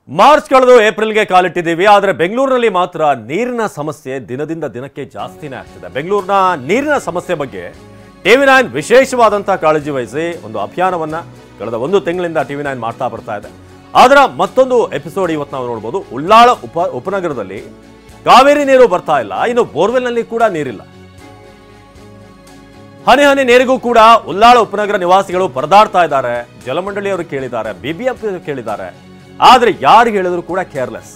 March ಕಳೆದು ಏಪ್ರಿಲ್ಗೆ ಕಾಲಿಟ್ಟಿದ್ದೀವಿ. ಆದರೆ ಬೆಂಗಳೂರಿನಲ್ಲಿ ಮಾತ್ರ ನೀರಿನ ಸಮಸ್ಯೆ ದಿನದಿಂದ ದಿನಕ್ಕೆ ಜಾಸ್ತಿನೇ ಆಗ್ತಿದೆ. ಬೆಂಗಳೂರಿನ ನೀರಿನ ಸಮಸ್ಯೆ ಬಗ್ಗೆ TV9 ವಿಶೇಷವಾದಂತಹ ಕಾಳಜಿ ವಹಿಸಿ ಒಂದು ಅಭಿಯಾನವನ್ನ ಕಳೆದ ಒಂದು ತಿಂಗಳಿಂದ TV9 ಮಾಡ್ತಾ ಬರ್ತಾ ಇದೆ. ಅದರ ಮತ್ತೊಂದು ಎಪಿಸೋಡ್ ಇವತ್ತು ನಾವು ನೋಡಬಹುದು. ಉಳ್ಳಾಳ ಉಪನಗರದಲ್ಲಿ ಕಾವೇರಿ ನೀರು ಬರ್ತಾ ಇಲ್ಲ, ಇನ್ನು ಬೋರ್ವೆಲ್ನಲ್ಲಿ ಕೂಡ ನೀರಿಲ್ಲ. ಹನಿ ಹನಿ ನೀರಿಗೂ ಕೂಡ ಉಳ್ಳಾಳ ಉಪನಗರ ನಿವಾಸಿಗಳು ಪರದಾಡ್ತಾ ಇದ್ದಾರೆ. ಜಲಮಂಡಳಿಯವರು ಕೇಳಿದ್ದಾರೆ, BBMP ಕೇಳಿದ್ದಾರೆ. ಆದ್ರೆ ಯಾರು ಹೇಳಿದ್ರು ಕೂಡ ಕೇರ್ಲೆಸ್.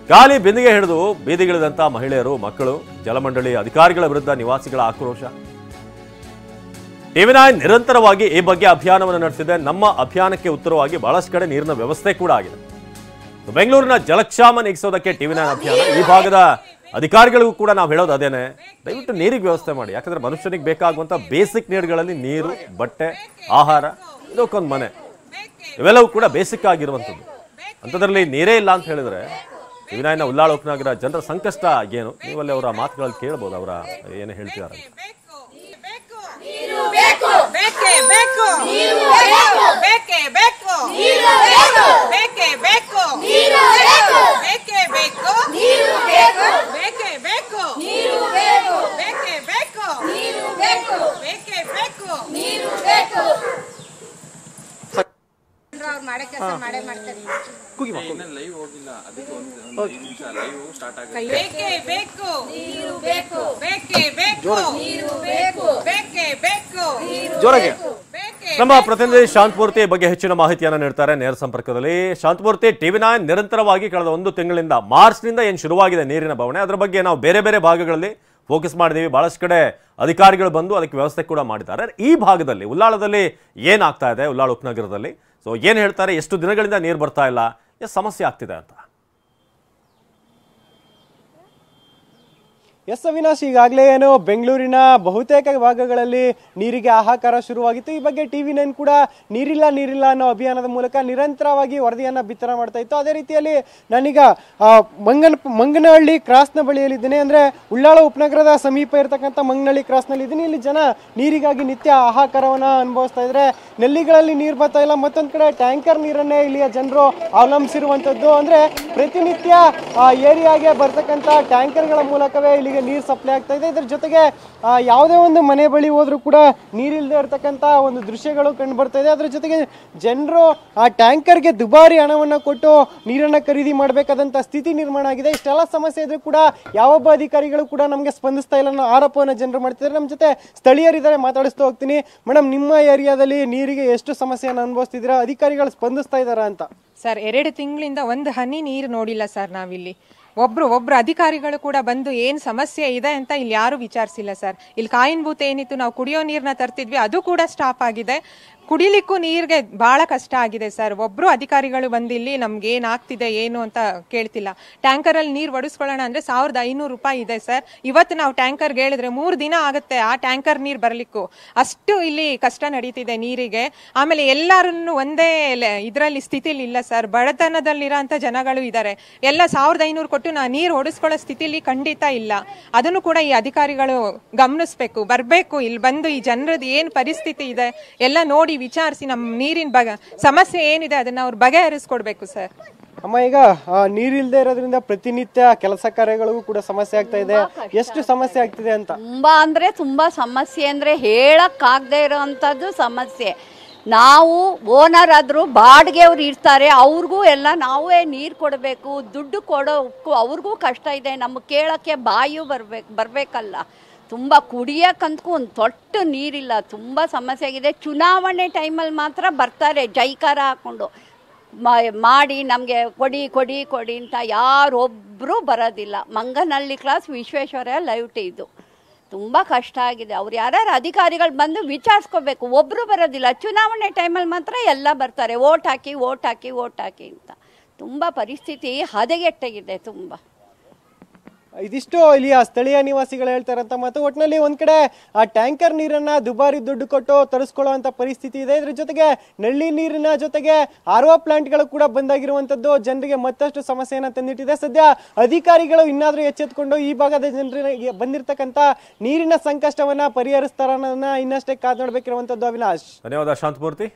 ಖಾಲಿ ಬಿಂದಿಗೆ ಹಿಡಿದು ಬೀದಿಗಿಳಿದಂತ ಮಹಿಳೆಯರು, ಮಕ್ಕಳು, ಜಲಮಂಡಳಿ ಅಧಿಕಾರಿಗಳ ವಿರುದ್ಧ ನಿವಾಸಿಗಳ ಆಕ್ರೋಶ. TV9 ನಿರಂತರವಾಗಿ ಈ ಬಗ್ಗೆ ಅಭಿಯಾನವನ್ನು ನಡೆಸಿದೆ. ನಮ್ಮ ಅಭಿಯಾನಕ್ಕೆ ಉತ್ತರವಾಗಿ ಬಹಳಷ್ಟು ಕಡೆ ನೀರಿನ ವ್ಯವಸ್ಥೆ ಕೂಡ ಆಗಿದೆ. ಬೆಂಗಳೂರಿನ ಜಲಕ್ಷಾಮ ನೀಗಿಸೋದಕ್ಕೆ TV9 ಅಭಿಯಾನ. ಈ ಭಾಗದ ಅಧಿಕಾರಿಗಳಿಗೂ ಕೂಡ ನಾವು ಹೇಳೋದು ಅದೇನೆ, ದಯವಿಟ್ಟು ನೀರಿಗೆ ವ್ಯವಸ್ಥೆ ಮಾಡಿ. ಯಾಕಂದ್ರೆ ಮನುಷ್ಯನಿಗೆ ಬೇಕಾಗುವಂತ ಬೇಸಿಕ್ ನೀಡ್ಗಳಲ್ಲಿ ನೀರು, ಬಟ್ಟೆ, ಆಹಾರ, ಇದಕ್ಕೊಂದು ಮನೆ, ಇವೆಲ್ಲವೂ ಕೂಡ ಬೇಸಿಕ್ ಆಗಿರುವಂಥದ್ದು. ಅಂಥದ್ರಲ್ಲಿ ನೀರೇ ಇಲ್ಲ ಅಂತ ಹೇಳಿದ್ರೆ TV9 ಉಳ್ಳಾಳ ಉಪನಗರ ಜನರ ಸಂಕಷ್ಟ ಏನು, ನೀವಲ್ಲಿ ಅವರ ಮಾತುಗಳಲ್ಲಿ ಕೇಳಬಹುದು, ಅವರ ಏನು ಹೇಳ್ತಿದ್ದಾರೆ. ನಮ್ಮ ಪ್ರತಿನಿಧಿ ಶಾಂತಮೂರ್ತಿ ಬಗ್ಗೆ ಹೆಚ್ಚಿನ ಮಾಹಿತಿಯನ್ನು ನೀಡ್ತಾರೆ ನೇರ ಸಂಪರ್ಕದಲ್ಲಿ. ಶಾಂತಮೂರ್ತಿ, TV9 ನಿರಂತರವಾಗಿ ಕಳೆದ ಒಂದು ತಿಂಗಳಿಂದ, ಮಾರ್ಚ್ನಿಂದ ಏನು ಶುರುವಾಗಿದೆ ನೀರಿನ ಬವಣೆ, ಅದರ ಬಗ್ಗೆ ನಾವು ಬೇರೆ ಬೇರೆ ಭಾಗಗಳಲ್ಲಿ ಫೋಕಸ್ ಮಾಡಿದೀವಿ. ಬಹಳಷ್ಟು ಕಡೆ ಅಧಿಕಾರಿಗಳು ಬಂದು ಅದಕ್ಕೆ ವ್ಯವಸ್ಥೆ ಕೂಡ ಮಾಡಿದ್ದಾರೆ. ಈ ಭಾಗದಲ್ಲಿ ಉಳ್ಳಾಳದಲ್ಲಿ ಏನಾಗ್ತಾ ಇದೆ, ಉಳ್ಳಾಳ ಉಪನಗರದಲ್ಲಿ ಸೊ ಏನ್ ಹೇಳ್ತಾರೆ, ಎಷ್ಟು ದಿನಗಳಿಂದ ನೀರು ಬರ್ತಾ ಇಲ್ಲ, ಎಷ್ಟು ಸಮಸ್ಯೆ ಆಗ್ತಿದೆ ಅಂತ? ಎಸ್ ಅವಿನಾಶ್, ಈಗಾಗಲೇ ಏನು ಬೆಂಗಳೂರಿನ ಬಹುತೇಕ ಭಾಗಗಳಲ್ಲಿ ನೀರಿಗೆ ಹಾಹಾಕಾರ ಶುರುವಾಗಿತ್ತು. ಈ ಬಗ್ಗೆ TV9 ಕೂಡ ನೀರಿಲ್ಲ ಅನ್ನೋ ಅಭಿಯಾನದ ಮೂಲಕ ನಿರಂತರವಾಗಿ ವರದಿಯನ್ನು ಬಿತ್ತನೆ ಮಾಡ್ತಾ ಇತ್ತು. ಅದೇ ರೀತಿಯಲ್ಲಿ ನಾನೀಗ ಮಂಗನಹಳ್ಳಿ ಕ್ರಾಸ್ನ ಬಳಿಯಲ್ಲಿದ್ದೇನೆ. ಅಂದರೆ ಉಳ್ಳಾಳ ಉಪನಗರದ ಸಮೀಪ ಇರತಕ್ಕಂಥ ಮಂಗನಹಳ್ಳಿ ಕ್ರಾಸ್ನಲ್ಲಿ ಇದ್ದೀನಿ. ಇಲ್ಲಿ ಜನ ನೀರಿಗಾಗಿ ನಿತ್ಯ ಹಾಹಾಕಾರವನ್ನು ಅನುಭವಿಸ್ತಾ ಇದ್ದಾರೆ. ನೆಲ್ಲಿಗಳಲ್ಲಿ ನೀರು ಬರ್ತಾ ಇಲ್ಲ, ಮತ್ತೊಂದು ಕಡೆ ಟ್ಯಾಂಕರ್ ನೀರನ್ನೇ ಇಲ್ಲಿಯ ಜನರು ಅವಲಂಬಿಸಿರುವಂಥದ್ದು. ಅಂದರೆ ಪ್ರತಿನಿತ್ಯ ಏರಿಯಾಗೆ ಬರ್ತಕ್ಕಂಥ ಟ್ಯಾಂಕರ್ಗಳ ಮೂಲಕವೇ ಇಲ್ಲಿಗೆ ನೀರು ಸಪ್ಲೈ ಆಗ್ತಾ ಇದೆ. ಇದ್ರ ಜೊತೆಗೆ ಯಾವುದೇ ಒಂದು ಮನೆ ಬಳಿ ಹೋದ್ರೂ ಕೂಡ ನೀರಿಲ್ಲದೆ ಇರತಕ್ಕಂಥ ಒಂದು ದೃಶ್ಯಗಳು ಕಂಡು ಬರ್ತಾ ಇದೆ. ಅದ್ರ ಜೊತೆಗೆ ಜನರು ಆ ಟ್ಯಾಂಕರ್ಗೆ ದುಬಾರಿ ಹಣವನ್ನು ಕೊಟ್ಟು ನೀರನ್ನು ಖರೀದಿ ಮಾಡಬೇಕಾದಂಥ ಸ್ಥಿತಿ ನಿರ್ಮಾಣ ಆಗಿದೆ. ಇಷ್ಟೆಲ್ಲ ಸಮಸ್ಯೆ ಇದ್ರೂ ಕೂಡ ಯಾವೊಬ್ಬ ಅಧಿಕಾರಿಗಳು ಕೂಡ ನಮಗೆ ಸ್ಪಂದಿಸ್ತಾ ಇಲ್ಲ ಅನ್ನೋ ಆರೋಪವನ್ನು ಜನರು ಮಾಡ್ತಿದ್ದಾರೆ. ನಮ್ಮ ಜೊತೆ ಸ್ಥಳೀಯರಿದ್ದಾರೆ, ಮಾತಾಡಿಸ್ತಾ ಹೋಗ್ತೀನಿ. ಮೇಡಮ್, ನಿಮ್ಮ ಏರಿಯಾದಲ್ಲಿ ನೀರಿಗೆ ಎಷ್ಟು ಸಮಸ್ಯೆಯನ್ನು ಅನುಭವಿಸ್ತಿದ್ದೀರಾ, ಅಧಿಕಾರಿಗಳು ಸ್ಪಂದಿಸ್ತಾ ಇದ್ದಾರಾ ಅಂತ? ಸರ್, 2 ತಿಂಗಳಿಂದ ಒಂದು ಹನಿ ನೀರು ನೋಡಿಲ್ಲ ಸರ್. ನಾವಿಲ್ಲಿ ಒಬ್ರು ಅಧಿಕಾರಿಗಳು ಕೂಡ ಬಂದು ಏನ್ ಸಮಸ್ಯೆ ಇದೆ ಅಂತ ಇಲ್ಲಿ ಯಾರು ವಿಚಾರಿಸಿಲ್ಲ ಸರ್. ಇಲ್ಲಿ ಕಾಯಿನ್ ಬೂತ್ ಏನಿತ್ತು, ನಾವು ಕುಡಿಯೋ ನೀರನ್ನ ತರ್ತಿದ್ವಿ, ಅದು ಕೂಡ ಸ್ಟಾಪ್ ಆಗಿದೆ. ಕುಡಿಲಿಕ್ಕೂ ನೀರಿಗೆ ಬಹಳ ಕಷ್ಟ ಆಗಿದೆ ಸರ್. ಒಬ್ರು ಅಧಿಕಾರಿಗಳು ಬಂದಿಲ್ಲಿ ನಮ್ಗೆ ಏನಾಗ್ತಿದೆ ಏನು ಅಂತ ಕೇಳ್ತಿಲ್ಲ. ಟ್ಯಾಂಕರ್ ಅಲ್ಲಿ ನೀರು ಒಡಿಸ್ಕೊಳ್ಳೋಣ ಅಂದ್ರೆ 1500 ರೂಪಾಯಿ ಇದೆ ಸರ್. ಇವತ್ತು ನಾವು ಟ್ಯಾಂಕರ್ಗೆ ಹೇಳಿದ್ರೆ 3 ದಿನ ಆಗುತ್ತೆ ಆ ಟ್ಯಾಂಕರ್ ನೀರು ಬರ್ಲಿಕ್ಕೂ. ಅಷ್ಟು ಇಲ್ಲಿ ಕಷ್ಟ ನಡೀತಿದೆ ನೀರಿಗೆ. ಆಮೇಲೆ ಎಲ್ಲರನ್ನು ಒಂದೇ ಇದರಲ್ಲಿ ಸ್ಥಿತಿಲಿ ಇಲ್ಲ ಸರ್. ಬಡತನದಲ್ಲಿರೋ ಅಂತ ಜನಗಳು ಇದ್ದಾರೆ. ಎಲ್ಲ 1500 ಕೊಟ್ಟು ನಾ ನೀರು ಹೊಡಿಸ್ಕೊಳ್ಳೋ ಸ್ಥಿತಿಲಿ ಖಂಡಿತ ಇಲ್ಲ. ಅದನ್ನು ಕೂಡ ಈ ಅಧಿಕಾರಿಗಳು ಗಮನಿಸ್ಬೇಕು, ಬರ್ಬೇಕು, ಇಲ್ಲಿ ಬಂದು ಈ ಜನರದ್ದು ಏನ್ ಪರಿಸ್ಥಿತಿ ಇದೆ ಎಲ್ಲ ನೋಡಿ ವಿಚಾರಿಸಿ ನಮ್ಮ ನೀರಿನ ಸಮಸ್ಯೆ ಏನಿದೆ ಅದನ್ನ ಅವ್ರು ಬಗೆಹರಿಸ್ಕೊಡ್ಬೇಕು ಸರ್. ಅಮ್ಮ, ಈಗ ನೀರಿಲ್ದೇ ಇರೋದ್ರಿಂದ ಪ್ರತಿನಿತ್ಯ ಕೆಲಸ ಕಾರ್ಯಗಳಿಗೂ ಕೂಡ ಸಮಸ್ಯೆ ಆಗ್ತಾ ಇದೆ. ಎಷ್ಟು ಸಮಸ್ಯೆ ಆಗ್ತಿದೆ ಅಂತ? ತುಂಬಾ ಸಮಸ್ಯೆ ಅಂದ್ರೆ ಹೇಳಕ್ ಆಗದೆ ಇರೋಂಥದ್ದು ಸಮಸ್ಯೆ. ನಾವು ಓನರ್ ಆದ್ರೂ ಬಾಡಿಗೆ ಅವ್ರು ಇರ್ತಾರೆ, ಅವ್ರಿಗೂ ಎಲ್ಲ ನಾವೇ ನೀರು ಕೊಡಬೇಕು, ದುಡ್ಡು ಕೊಡೋಕ್ಕೂ ಅವ್ರಿಗೂ ಕಷ್ಟ ಇದೆ. ನಮಗೆ ಕೇಳಕ್ಕೆ ಬಾಯು ಬರ್ಬೇಕಲ್ಲ. ತುಂಬ ಕುಡಿಯೋಕ್ಕಂತೂ ಒಂದು ತೊಟ್ಟು ನೀರಿಲ್ಲ, ತುಂಬ ಸಮಸ್ಯೆ ಆಗಿದೆ. ಚುನಾವಣೆ ಟೈಮಲ್ಲಿ ಮಾತ್ರ ಬರ್ತಾರೆ ಜೈಕಾರ ಹಾಕ್ಕೊಂಡು ಮಾಡಿ ನಮಗೆ ಕೊಡಿ ಅಂತ. ಯಾರೊಬ್ಬರೂ ಬರೋದಿಲ್ಲ. ಮಂಗನಹಳ್ಳಿ ಕ್ಲಾಸ್ ವಿಶ್ವೇಶ್ವರಯ್ಯ ಲೈವ್ ಇದು ತುಂಬ ಕಷ್ಟ ಆಗಿದೆ. ಅವ್ರು ಯಾರ್ಯಾರು ಅಧಿಕಾರಿಗಳು ಬಂದು ವಿಚಾರಿಸ್ಕೋಬೇಕು, ಒಬ್ಬರು ಬರೋದಿಲ್ಲ. ಚುನಾವಣೆ ಟೈಮಲ್ಲಿ ಮಾತ್ರ ಎಲ್ಲ ಬರ್ತಾರೆ, ಓಟ್ ಹಾಕಿ ಅಂತ. ತುಂಬ ಪರಿಸ್ಥಿತಿ ಹದಗೆಟ್ಟಾಗಿದೆ ತುಂಬ. ಇದಿಷ್ಟು ಇಲ್ಲಿಯ ಸ್ಥಳೀಯ ನಿವಾಸಿಗಳು ಹೇಳ್ತಾರಂತ ಮಾತು. ಒಟ್ಟಿನಲ್ಲಿ ಒಂದ್ ಕಡೆ ಆ ಟ್ಯಾಂಕರ್ ನೀರನ್ನ ದುಬಾರಿ ದುಡ್ಡು ಕೊಟ್ಟು ತರಿಸ್ಕೊಳ್ಳುವಂತ ಪರಿಸ್ಥಿತಿ ಇದೆ. ಇದ್ರ ಜೊತೆಗೆ ನಲ್ಲಿ ನೀರಿನ ಜೊತೆಗೆ RO ಪ್ಲಾಂಟ್ಗಳು ಕೂಡ ಬಂದಾಗಿರುವಂತದ್ದು ಜನರಿಗೆ ಮತ್ತಷ್ಟು ಸಮಸ್ಯೆಯನ್ನ ತಂದಿಟ್ಟಿದೆ. ಸದ್ಯ ಅಧಿಕಾರಿಗಳು ಇನ್ನಾದ್ರೂ ಎಚ್ಚೆತ್ತುಕೊಂಡು ಈ ಭಾಗದ ಜನರಿಗೆ ಬಂದಿರತಕ್ಕಂತ ನೀರಿನ ಸಂಕಷ್ಟವನ್ನ ಪರಿಹರಿಸ್ತಾರ ಅನ್ನೋದನ್ನ ಇನ್ನಷ್ಟೇ ಕಾದು ನೋಡ್ಬೇಕಿರುವಂತದ್ದು. ಅವಿನಾಶ್, ಧನ್ಯವಾದ ಶಾಂತಮೂರ್ತಿ.